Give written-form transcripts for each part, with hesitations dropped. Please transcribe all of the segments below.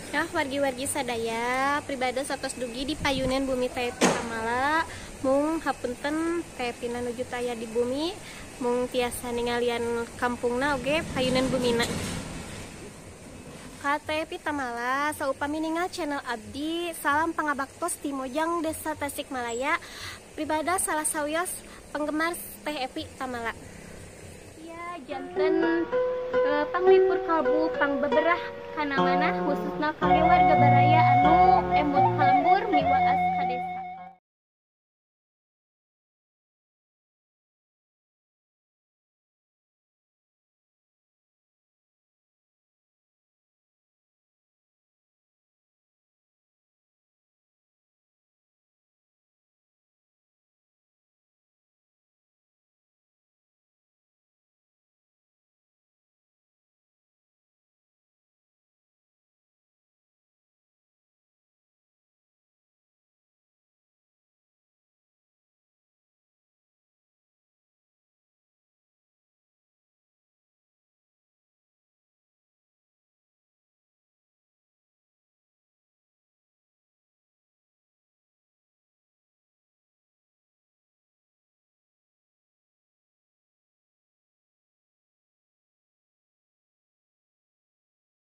Nah, wargi-wargi sadaya pribadi satos dugi di payunan bumi Tepi Tamala mung hapunten Tepi nuju taya di bumi mung tiasa ningalian kampungna oge payunan bumina. Ka Tepi Tamala saupami ningal channel abdi salam pangabaktos di Mojang Desa Tasikmalaya pribadi salah sawios penggemar Tepi Tamala. Ya janten panglipur kalbu pang beberah kana mana khususna kangge warga baraya anu emut kalembur miwaas ka desa.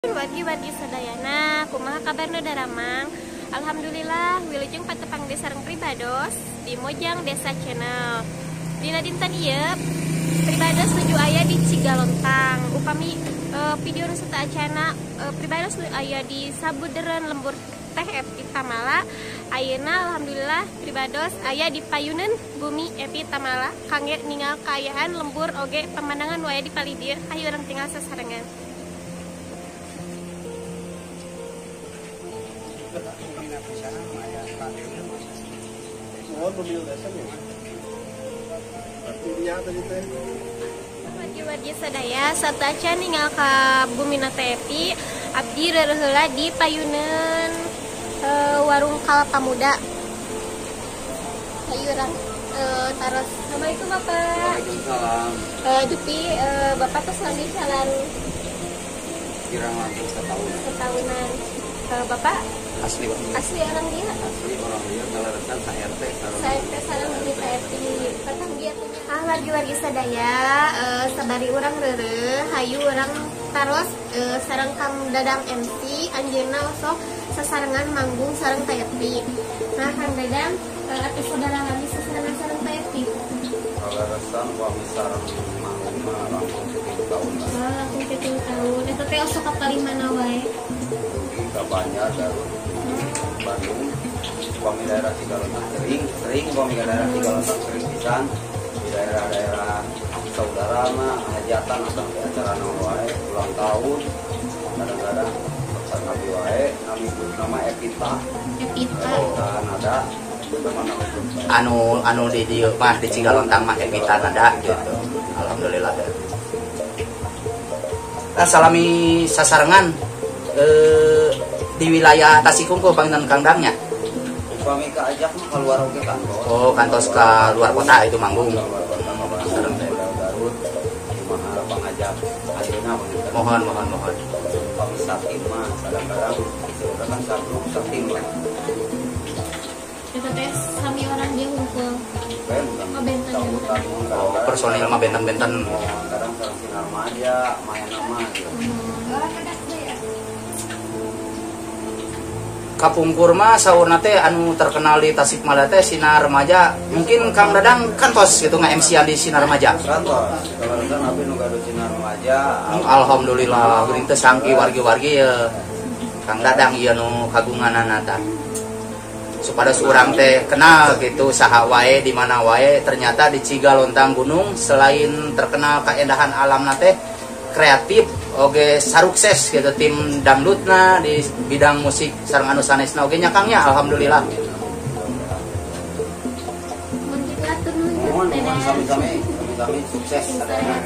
Wargi-wargi sadayana kumaha kabarna daramang. Alhamdulillah wilujeng patepang desareng pribados di Mojang Desa Channel. Dina dinten ieu pribados nuju aya di Cigalontang. Upami video nu sarta acana pribados nu aya di Sabuderen Lembur Tepi Tamala. Ayeuna alhamdulillah pribados aya di payunan bumi Tepi Tamala kangge ningal kaayaan lembur oge pemandangan waya di palidir hayu urang tinggal sasarengan. Wargi-wargi sadaya sataca ningal ka bumina Tepi abdi reureuh di payunan warung Kalapa Muda. Hayu urang taros. Assalamualaikum Bapak. Waalaikumsalam. Dupi Bapak tos lagi jalan Kirang lanjut setahunan. Bapak asli asli orang dia. asli orang dia ngaleresan ka RT Sareng bumi Tepi patang dia punya. Wargi-wargi sadaya sabari urang reureuh hayu urang taros sareng Kang Dadang MC anjeunna sok sasarengan manggung sareng Tepi. Nah Kang Dadang atuh saudara lami sasarengan sareng Tepi. ngaleresan wami sareng manggung mah langsung 7 tahun lah. Langsung 7 tahun. Eta teh osok ka palimana wae. Dugi ka Banjar Garut Bandung wami daerah Cigalontang sering wami daerah Cigalontang sering pisan di daerah-daerah saudara mah hajatan atau acara naon wae ulang tahun kadang-kadang sakali wae nama Epita nada anu di dieu mah di Cigalontang mah Epita nada gitu. Alhamdulillah. Nah, salami sasarengan di wilayah Tasikungku panginan Kang Dangnya. upami ka ajak mah keluar oge kantor. Oh, kantos ke luar kota itu manggung. Sareng Garut kumaha pangajak ayeuna begitu. Mohon. Upami satim mah kadang-kadang disebutkan satim lah. Eta teh sami orang dia ngumpul. Benten. Oh, personil mah benten-benten. Kadang sareng sinar maja, maya nama gitu. Kapungkur mah saurna teh anu terkenal di Tasikmalaya teh Sinar Remaja. Mungkin Kang Dadang kantos gitu nge-MC di Sinar Remaja. Kantos, kalau kan abi nu gaduh sinar maja. Alhamdulillah geuning teh sangki wargi-wargi ya Kang Dadang ieu nu kagunganana tah. Supados urang teh kenal gitu saha wae di mana wae ternyata di Cigalontang Gunung selain terkenal keindahan alamna teh kreatif oge sarukses gitu tim dangdutna di bidang musik sareng anu sanesna oge nya Kang nya alhamdulillah. Mohon sami-sami sukses sadayana.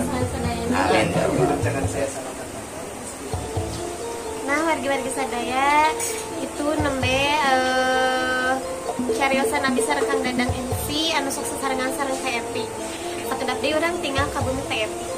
Amin. Nah, wargi-wargi sadaya itu nembe cariosan abdi sareng Kang Dadang MC anu sok sasarengan sareng Tepi. Patudak deui urang tinggal ka bumi Tepi.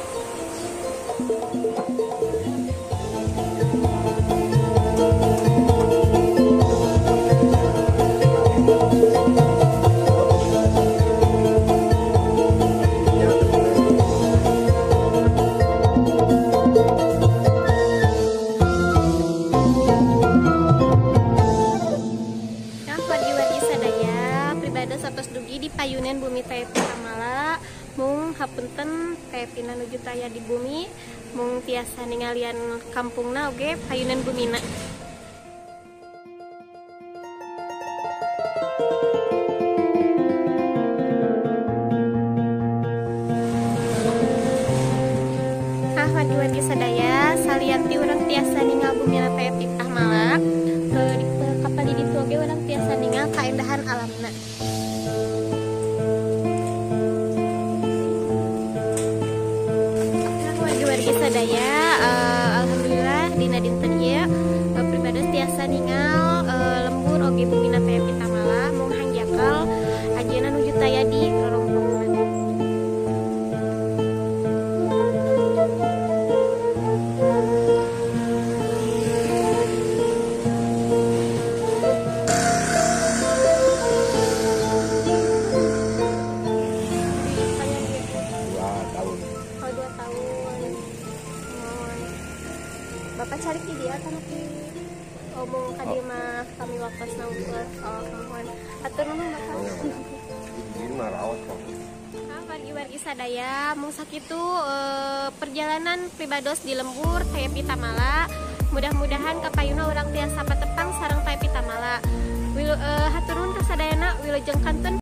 hapunten pepina nuju taya di bumi mung tiasa ningalian kampungna oge payunan bumina. Wargi-wargi sadaya salianti urang tiasa ningal bumina teh pitah malak kapali ditu oge urang tiasa ningal kaendahan alamna. Wargi-wargi sadaya alhamdulillah dina dinten ieu pribados tiasa ningal lembur oge bumina teh pitah malak mung hangjakal ajeuna nuju taya di rorongkongna. Bapak cari di dia kan ki omong kadi mah kami waktos naukeun. Oh, mohon. Atur nuhun Bapak. Ini mah rawat kok. Wargi-wargi sadaya mung sakitu perjalanan pribados di lembur teh Pitamala. Mudah-mudahan kapayuna urang tiasa patepang sareng teh Pitamala. Hatur nuhun ka sadayana wilujeng kantun